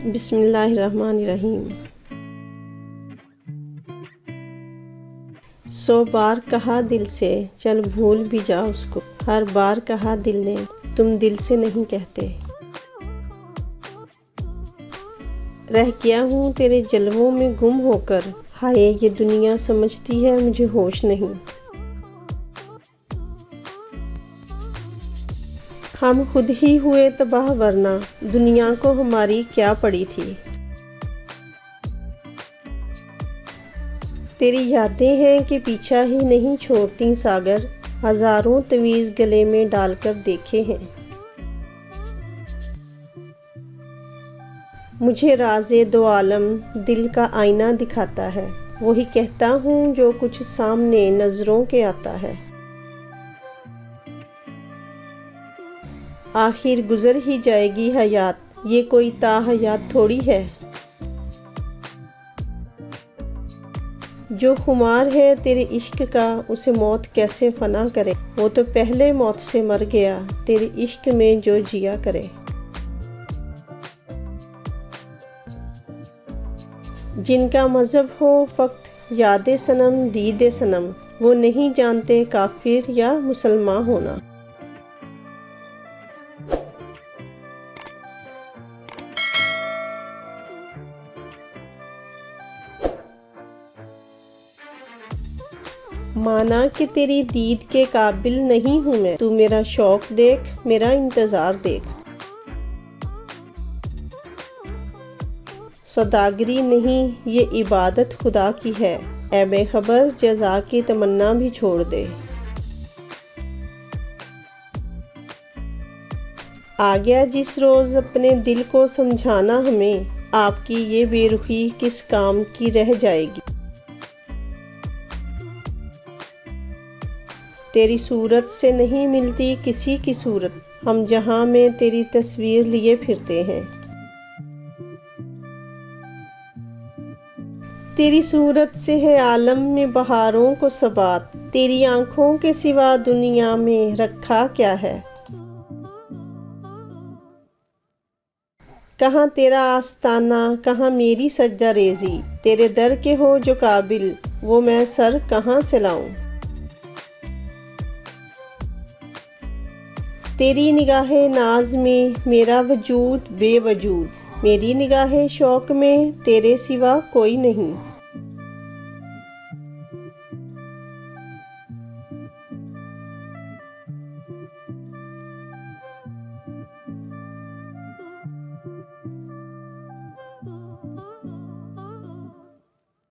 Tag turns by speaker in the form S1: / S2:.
S1: बिस्मिल्लाहिर्रहमानिर्रहीम। 100 बार कहा दिल से चल भूल भी जा उसको, हर बार कहा दिल ने तुम दिल से नहीं कहते। रह गया हूँ तेरे जलवों में गुम होकर, हाय ये दुनिया समझती है मुझे होश नहीं। हम खुद ही हुए तबाह वरना दुनिया को हमारी क्या पड़ी थी। तेरी यादें हैं कि पीछा ही नहीं छोड़ती सागर, हजारों तवीज़ गले में डालकर देखे हैं। मुझे राज़े दो आलम दिल का आईना दिखाता है, वही कहता हूँ जो कुछ सामने नज़रों के आता है। आखिर गुज़र ही जाएगी हयात, ये कोई ताहयात थोड़ी है। जो खुमार है तेरे इश्क का उसे मौत कैसे फना करे, वो तो पहले मौत से मर गया तेरे इश्क में जो जिया करे। जिनका मज़हब हो फ़क्त याद सनम दीद सनम, वो नहीं जानते काफिर या मुसलमान होना। माना कि तेरी दीद के काबिल नहीं हूँ मैं, तू मेरा शौक देख मेरा इंतज़ार देख। सौदागरी नहीं ये इबादत खुदा की है, ऐ बेखबर जज़ा की तमन्ना भी छोड़ दे। आ गया जिस रोज़ अपने दिल को समझाना हमें, आपकी ये बेरुखी किस काम की रह जाएगी। तेरी सूरत से नहीं मिलती किसी की सूरत, हम जहां में तेरी तस्वीर लिए फिरते हैं। तेरी सूरत से है आलम में बहारों को सबात, तेरी आंखों के सिवा दुनिया में रखा क्या है। कहाँ तेरा आस्ताना कहाँ मेरी सजदा रेजी, तेरे दर के हो जो काबिल वो मैं सर कहाँ से लाऊं। तेरी निगाहे नाज में मेरा वजूद बेवजूद, मेरी निगाहे शौक में तेरे सिवा कोई नहीं।